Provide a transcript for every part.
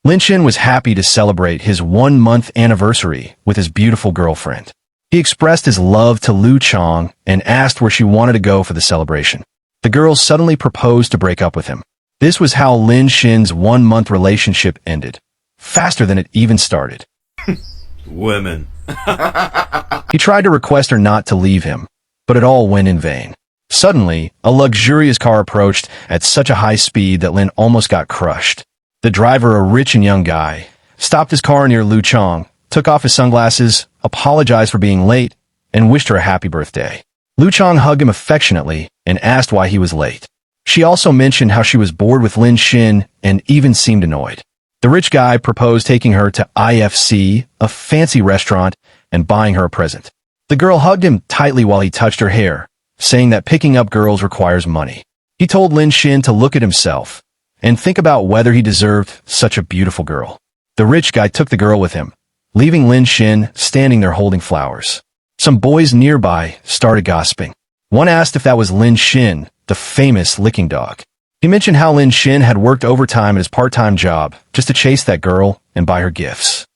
Lin Xin was happy to celebrate his 1-month anniversary with his beautiful girlfriend. He expressed his love to Lu Chang and asked where she wanted to go for the celebration. The girl suddenly proposed to break up with him. This was how Lin Xin's 1-month relationship ended, faster than it even started. Women. He tried to request her not to leave him, but it all went in vain. Suddenly, a luxurious car approached at such a high speed that Lin almost got crushed. The driver, a rich and young guy, stopped his car near Lu Chang, took off his sunglasses, apologized for being late, and wished her a happy birthday. Lu Chang hugged him affectionately and asked why he was late. She also mentioned how she was bored with Lin Xin and even seemed annoyed. The rich guy proposed taking her to IFC, a fancy restaurant, and buying her a present. The girl hugged him tightly while he touched her hair, saying that picking up girls requires money. He told Lin Xin to look at himself and think about whether he deserved such a beautiful girl. The rich guy took the girl with him, leaving Lin Xin standing there holding flowers. Some boys nearby started gossiping. One asked if that was Lin Xin, the famous licking dog. He mentioned how Lin Xin had worked overtime at his part-time job just to chase that girl and buy her gifts.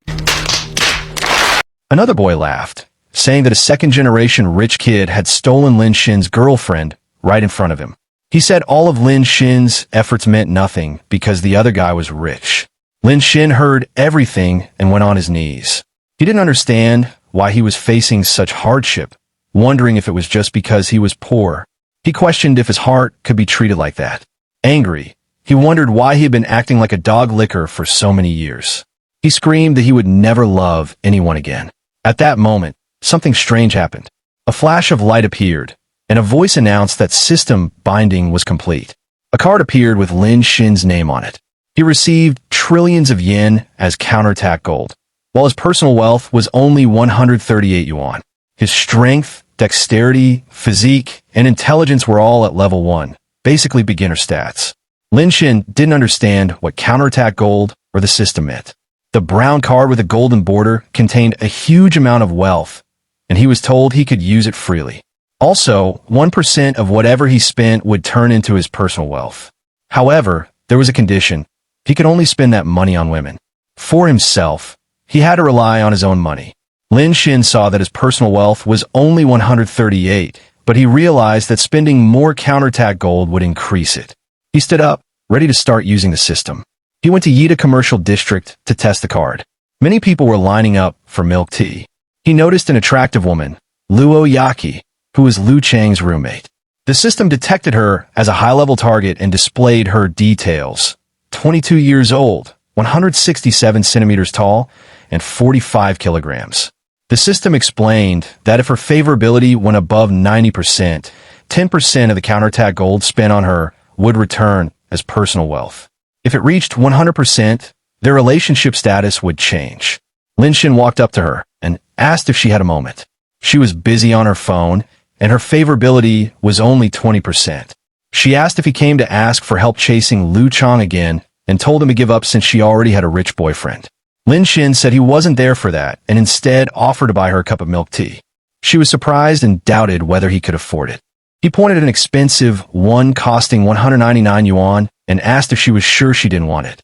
Another boy laughed, saying that a second-generation rich kid had stolen Lin Xin's girlfriend right in front of him. He said all of Lin Xin's efforts meant nothing because the other guy was rich. Lin Xin heard everything and went on his knees. He didn't understand why he was facing such hardship, wondering if it was just because he was poor. He questioned if his heart could be treated like that. Angry, he wondered why he had been acting like a dog licker for so many years. He screamed that he would never love anyone again. At that moment, something strange happened. A flash of light appeared, and a voice announced that system binding was complete. A card appeared with Lin Xin's name on it. He received trillions of yen as counterattack gold, while his personal wealth was only 138 yuan. His strength, dexterity, physique, and intelligence were all at level 1, basically beginner stats. Lin Xin didn't understand what counterattack gold or the system meant. The brown card with a golden border contained a huge amount of wealth, and he was told he could use it freely. Also, 1% of whatever he spent would turn into his personal wealth. However, there was a condition. He could only spend that money on women. For himself, he had to rely on his own money. Lin Xin saw that his personal wealth was only 138, but he realized that spending more counterattack gold would increase it. He stood up, ready to start using the system. He went to Yida Commercial District to test the card. Many people were lining up for milk tea. He noticed an attractive woman, Luo Yaqi, who was Lu Chang's roommate. The system detected her as a high-level target and displayed her details. 22 years old, 167 centimeters tall, and 45 kilograms. The system explained that if her favorability went above 90%, 10% of the counterattack gold spent on her would return as personal wealth. If it reached 100%, their relationship status would change. Lin Xin walked up to her and asked if she had a moment. She was busy on her phone, and her favorability was only 20%. She asked if he came to ask for help chasing Lu Chang again and told him to give up since she already had a rich boyfriend. Lin Xin said he wasn't there for that and instead offered to buy her a cup of milk tea. She was surprised and doubted whether he could afford it. He pointed at an expensive one costing 199 yuan and asked if she was sure she didn't want it.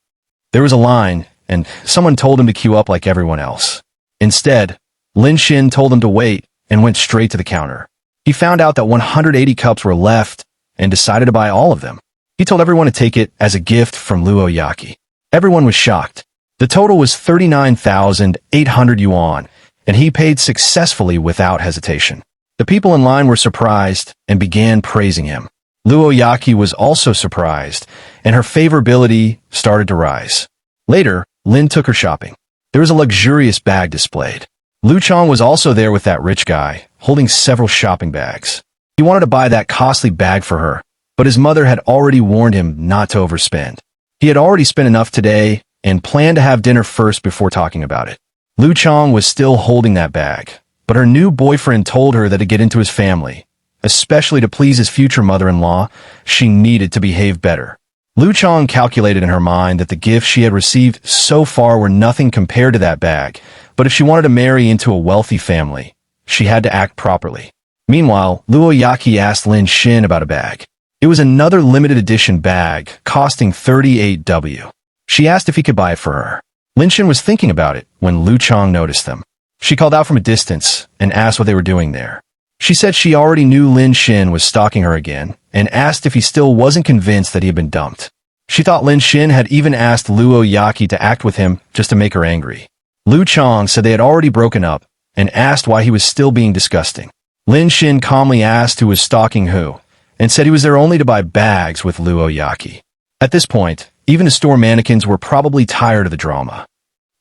There was a line, and someone told him to queue up like everyone else. Instead, Lin Xin told him to wait and went straight to the counter. He found out that 180 cups were left and decided to buy all of them. He told everyone to take it as a gift from Luo Yaqi. Everyone was shocked. The total was 39,800 yuan, and he paid successfully without hesitation. The people in line were surprised and began praising him. Luo Yaqi was also surprised, and her favorability started to rise. Later, Lin took her shopping. There was a luxurious bag displayed. Lu Chang was also there with that rich guy, holding several shopping bags. He wanted to buy that costly bag for her, but his mother had already warned him not to overspend. He had already spent enough today and planned to have dinner first before talking about it. Lu Chang was still holding that bag, but her new boyfriend told her that to get into his family, especially to please his future mother-in-law, she needed to behave better. Lu Chang calculated in her mind that the gifts she had received so far were nothing compared to that bag, but if she wanted to marry into a wealthy family, she had to act properly. Meanwhile, Luo Yaqi asked Lin Xin about a bag. It was another limited edition bag, costing 38 W. She asked if he could buy it for her. Lin Xin was thinking about it when Lu Chang noticed them. She called out from a distance and asked what they were doing there. She said she already knew Lin Xin was stalking her again and asked if he still wasn't convinced that he had been dumped. She thought Lin Xin had even asked Luo Yaqi to act with him just to make her angry. Lu Chang said they had already broken up and asked why he was still being disgusting. Lin Xin calmly asked who was stalking who and said he was there only to buy bags with Luo Yaqi. At this point, even the store mannequins were probably tired of the drama.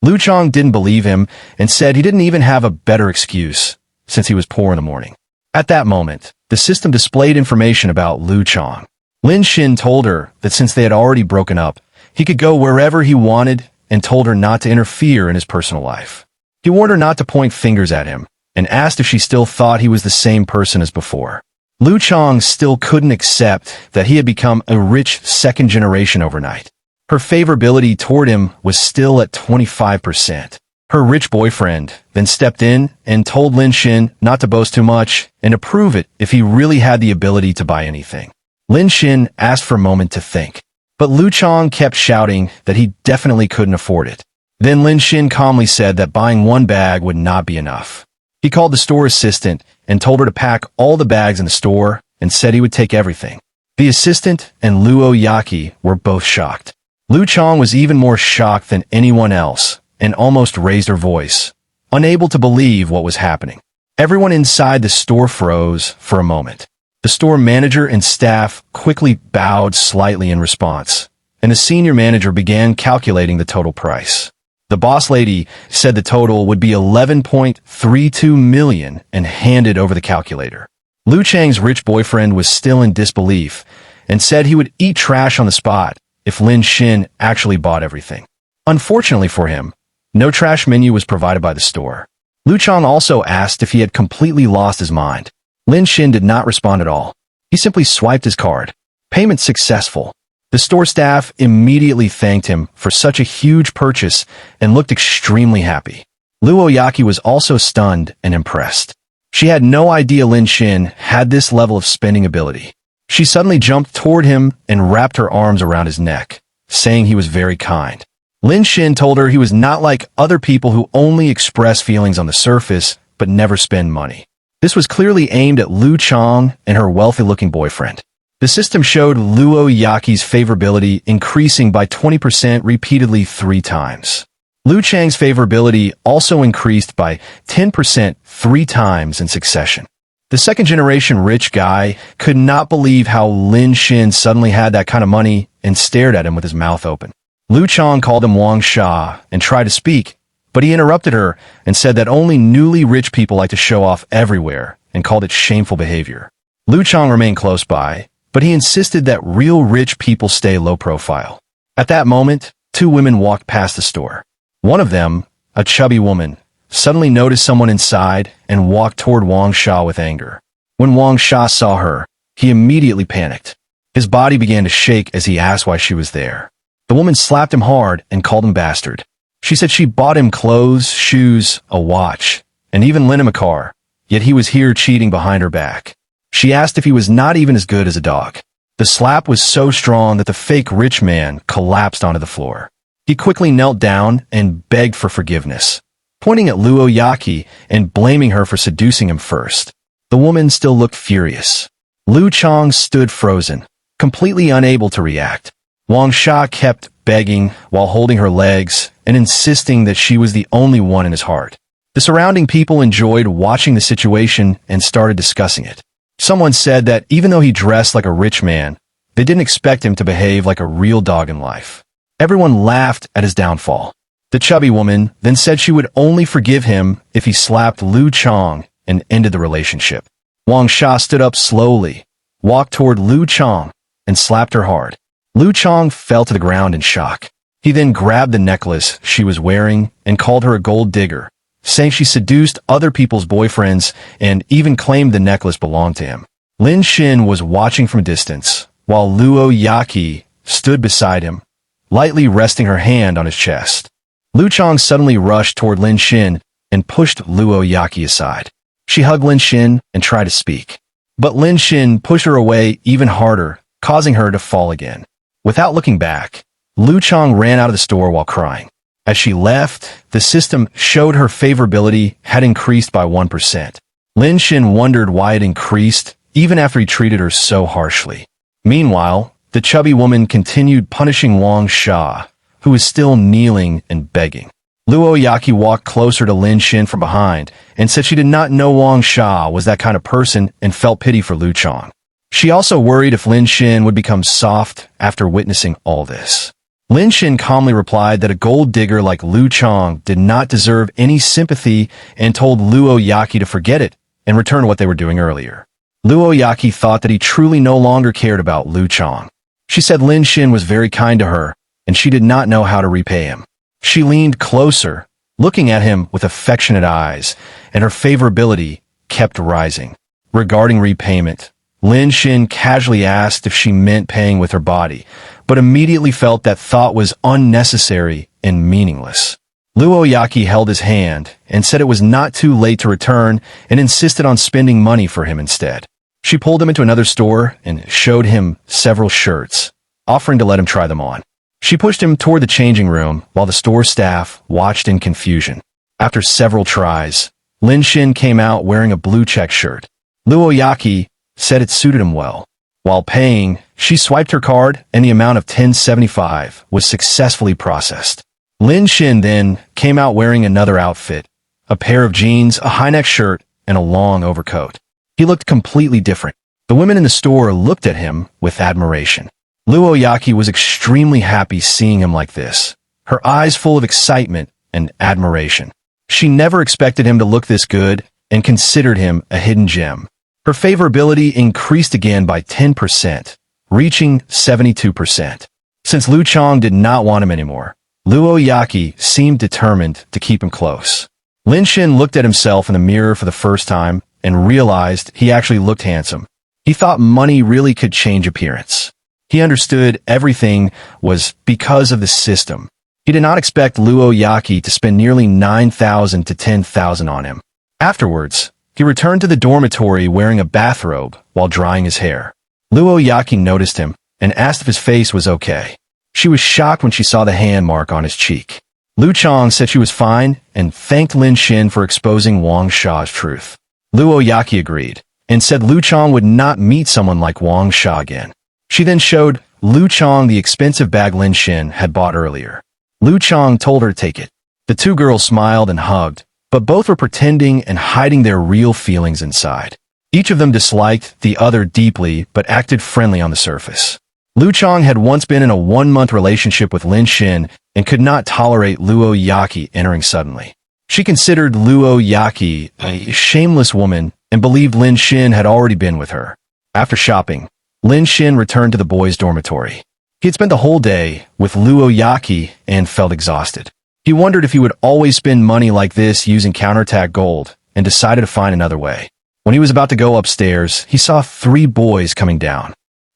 Lu Chang didn't believe him and said he didn't even have a better excuse since he was poor in the morning. At that moment, the system displayed information about Lu Chang. Lin Xin told her that since they had already broken up, he could go wherever he wanted and told her not to interfere in his personal life. He warned her not to point fingers at him and asked if she still thought he was the same person as before. Lu Chang still couldn't accept that he had become a rich second generation overnight. Her favorability toward him was still at 25%. Her rich boyfriend then stepped in and told Lin Xin not to boast too much and to prove it if he really had the ability to buy anything. Lin Xin asked for a moment to think, but Lu Chang kept shouting that he definitely couldn't afford it. Then Lin Xin calmly said that buying one bag would not be enough. He called the store assistant and told her to pack all the bags in the store and said he would take everything. The assistant and Luo Yaqi were both shocked. Lu Chang was even more shocked than anyone else and almost raised her voice, unable to believe what was happening. Everyone inside the store froze for a moment. The store manager and staff quickly bowed slightly in response, and the senior manager began calculating the total price. The boss lady said the total would be 11.32 million and handed over the calculator. Lu Chang's rich boyfriend was still in disbelief and said he would eat trash on the spot if Lin Xin actually bought everything. Unfortunately for him, no trash menu was provided by the store. Lu Chang also asked if he had completely lost his mind. Lin Xin did not respond at all. He simply swiped his card. Payment successful. The store staff immediately thanked him for such a huge purchase and looked extremely happy. Luo Yaqi was also stunned and impressed. She had no idea Lin Xin had this level of spending ability. She suddenly jumped toward him and wrapped her arms around his neck, saying he was very kind. Lin Xin told her he was not like other people who only express feelings on the surface but never spend money. This was clearly aimed at Lu Chang and her wealthy-looking boyfriend. The system showed Luo Yaqi's favorability increasing by 20% repeatedly 3 times. Lu Chang's favorability also increased by 10% 3 times in succession. The second-generation rich guy could not believe how Lin Xin suddenly had that kind of money and stared at him with his mouth open. Lu Chang called him Wang Sha and tried to speak, but he interrupted her and said that only newly rich people like to show off everywhere and called it shameful behavior. Lu Chang remained close by, but he insisted that real rich people stay low profile. At that moment, 2 women walked past the store. One of them, a chubby woman, suddenly noticed someone inside and walked toward Wang Sha with anger. When Wang Sha saw her, he immediately panicked. His body began to shake as he asked why she was there. The woman slapped him hard and called him bastard. She said she bought him clothes, shoes, a watch, and even lent him a car, yet he was here cheating behind her back. She asked if he was not even as good as a dog. The slap was so strong that the fake rich man collapsed onto the floor. He quickly knelt down and begged for forgiveness, pointing at Luo Yaqi and blaming her for seducing him first. The woman still looked furious. Lu Chang stood frozen, completely unable to react. Wang Sha kept begging while holding her legs and insisting that she was the only one in his heart. The surrounding people enjoyed watching the situation and started discussing it. Someone said that even though he dressed like a rich man, they didn't expect him to behave like a real dog in life. Everyone laughed at his downfall. The chubby woman then said she would only forgive him if he slapped Lu Chang and ended the relationship. Wang Sha stood up slowly, walked toward Lu Chang, and slapped her hard. Lu Chang fell to the ground in shock. He then grabbed the necklace she was wearing and called her a gold digger, saying she seduced other people's boyfriends and even claimed the necklace belonged to him. Lin Xin was watching from a distance, while Luo Yaqi stood beside him, lightly resting her hand on his chest. Lu Chang suddenly rushed toward Lin Xin and pushed Luo Yaqi aside. She hugged Lin Xin and tried to speak, but Lin Xin pushed her away even harder, causing her to fall again. Without looking back, Lu Chang ran out of the store while crying. As she left, the system showed her favorability had increased by 1%. Lin Xin wondered why it increased, even after he treated her so harshly. Meanwhile, the chubby woman continued punishing Wang Sha, who was still kneeling and begging. Luo Yaqi walked closer to Lin Xin from behind and said she did not know Wang Sha was that kind of person and felt pity for Lu Chang. She also worried if Lin Xin would become soft after witnessing all this. Lin Xin calmly replied that a gold digger like Lu Chang did not deserve any sympathy and told Luo Yaqi to forget it and return to what they were doing earlier. Luo Yaqi thought that he truly no longer cared about Lu Chang. She said Lin Xin was very kind to her, and she did not know how to repay him. She leaned closer, looking at him with affectionate eyes, and her favorability kept rising. Regarding repayment, Lin Xin casually asked if she meant paying with her body, but immediately felt that thought was unnecessary and meaningless. Luo Yaqi held his hand and said it was not too late to return and insisted on spending money for him instead. She pulled him into another store and showed him several shirts, offering to let him try them on. She pushed him toward the changing room while the store staff watched in confusion. After several tries, Lin Xin came out wearing a blue check shirt. Luo Yaqi said it suited him well. While paying, she swiped her card and the amount of 1075 was successfully processed. Lin Xin then came out wearing another outfit, a pair of jeans, a high-neck shirt, and a long overcoat. He looked completely different. The women in the store looked at him with admiration. Luo Yaqi was extremely happy seeing him like this, her eyes full of excitement and admiration. She never expected him to look this good and considered him a hidden gem. Her favorability increased again by 10%, reaching 72%. Since Lu Chang did not want him anymore, Luo Yaqi seemed determined to keep him close. Lin Xin looked at himself in the mirror for the first time and realized he actually looked handsome. He thought money really could change appearance. He understood everything was because of the system. He did not expect Luo Yaqi to spend nearly 9,000 to 10,000 on him. Afterwards, he returned to the dormitory wearing a bathrobe while drying his hair. Luo Yaqi noticed him and asked if his face was okay. She was shocked when she saw the hand mark on his cheek. Lu Chang said she was fine and thanked Lin Xin for exposing Wang Sha's truth. Luo Yaqi agreed and said Lu Chang would not meet someone like Wang Sha again. She then showed Lu Chang the expensive bag Lin Xin had bought earlier. Lu Chang told her to take it. The two girls smiled and hugged, but both were pretending and hiding their real feelings inside. Each of them disliked the other deeply but acted friendly on the surface. Lu Chang had once been in a 1-month relationship with Lin Xin and could not tolerate Luo Yaqi entering suddenly. She considered Luo Yaqi a shameless woman and believed Lin Xin had already been with her. After shopping, Lin Xin returned to the boys' dormitory. He had spent the whole day with Luo Yaqi and felt exhausted. He wondered if he would always spend money like this using counterattack gold and decided to find another way. When he was about to go upstairs, he saw 3 boys coming down.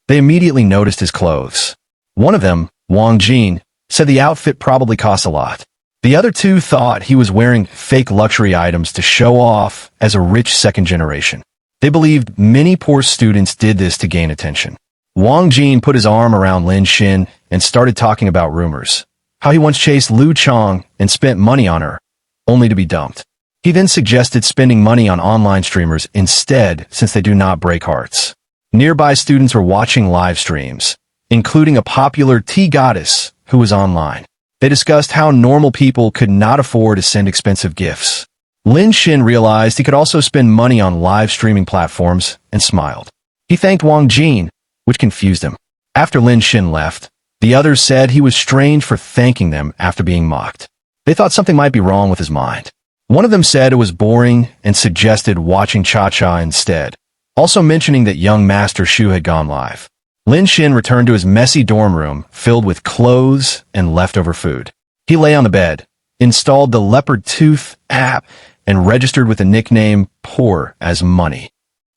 They immediately noticed his clothes. One of them, Wang Jin, said the outfit probably cost a lot. The other 2 thought he was wearing fake luxury items to show off as a rich second generation. They believed many poor students did this to gain attention. Wang Jin put his arm around Lin Xin and started talking about rumors, how he once chased Lu Chang and spent money on her, only to be dumped. He then suggested spending money on online streamers instead since they do not break hearts. Nearby students were watching live streams, including a popular tea goddess who was online. They discussed how normal people could not afford to send expensive gifts. Lin Xin realized he could also spend money on live streaming platforms and smiled. He thanked Wang Jin, which confused him. After Lin Xin left, the others said he was strange for thanking them after being mocked. They thought something might be wrong with his mind. One of them said it was boring and suggested watching Cha-Cha instead, also mentioning that young Master Shu had gone live. Lin Xin returned to his messy dorm room filled with clothes and leftover food. He lay on the bed, installed the Leopard Tooth app, and registered with the nickname Poor as Money.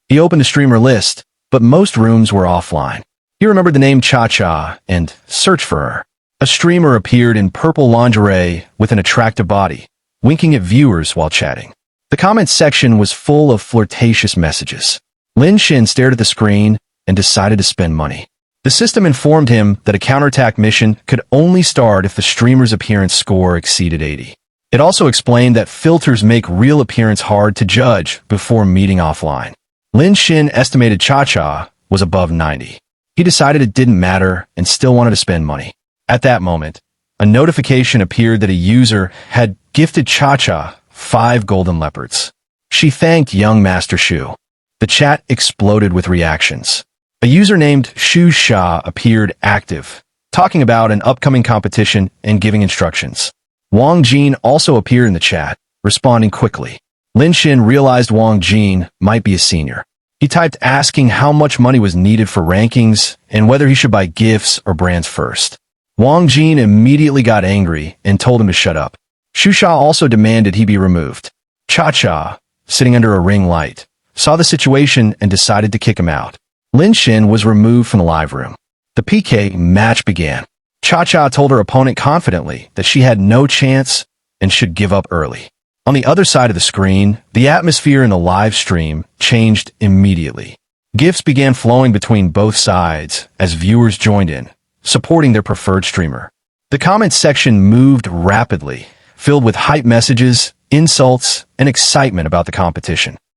He opened a streamer list, but most rooms were offline. He remembered the name Cha-Cha and searched for her. A streamer appeared in purple lingerie with an attractive body, winking at viewers while chatting. The comments section was full of flirtatious messages. Lin Xin stared at the screen and decided to spend money. The system informed him that a counterattack mission could only start if the streamer's appearance score exceeded 80. It also explained that filters make real appearance hard to judge before meeting offline. Lin Xin estimated Cha-Cha was above 90. He decided it didn't matter and still wanted to spend money. At that moment, a notification appeared that a user had gifted Cha-Cha 5 golden leopards. She thanked young Master Shu. The chat exploded with reactions. A user named Shu Sha appeared active, talking about an upcoming competition and giving instructions. Wang Jin also appeared in the chat, responding quickly. Lin Xin realized Wang Jin might be a senior. He typed asking how much money was needed for rankings and whether he should buy gifts or brands first. Wang Jin immediately got angry and told him to shut up. Shu Sha also demanded he be removed. Cha-Cha, sitting under a ring light, saw the situation and decided to kick him out. Lin Xin was removed from the live room. The PK match began. Cha-Cha told her opponent confidently that she had no chance and should give up early. On the other side of the screen, the atmosphere in the live stream changed immediately. Gifts began flowing between both sides as viewers joined in, supporting their preferred streamer. The comments section moved rapidly, filled with hype messages, insults, and excitement about the competition.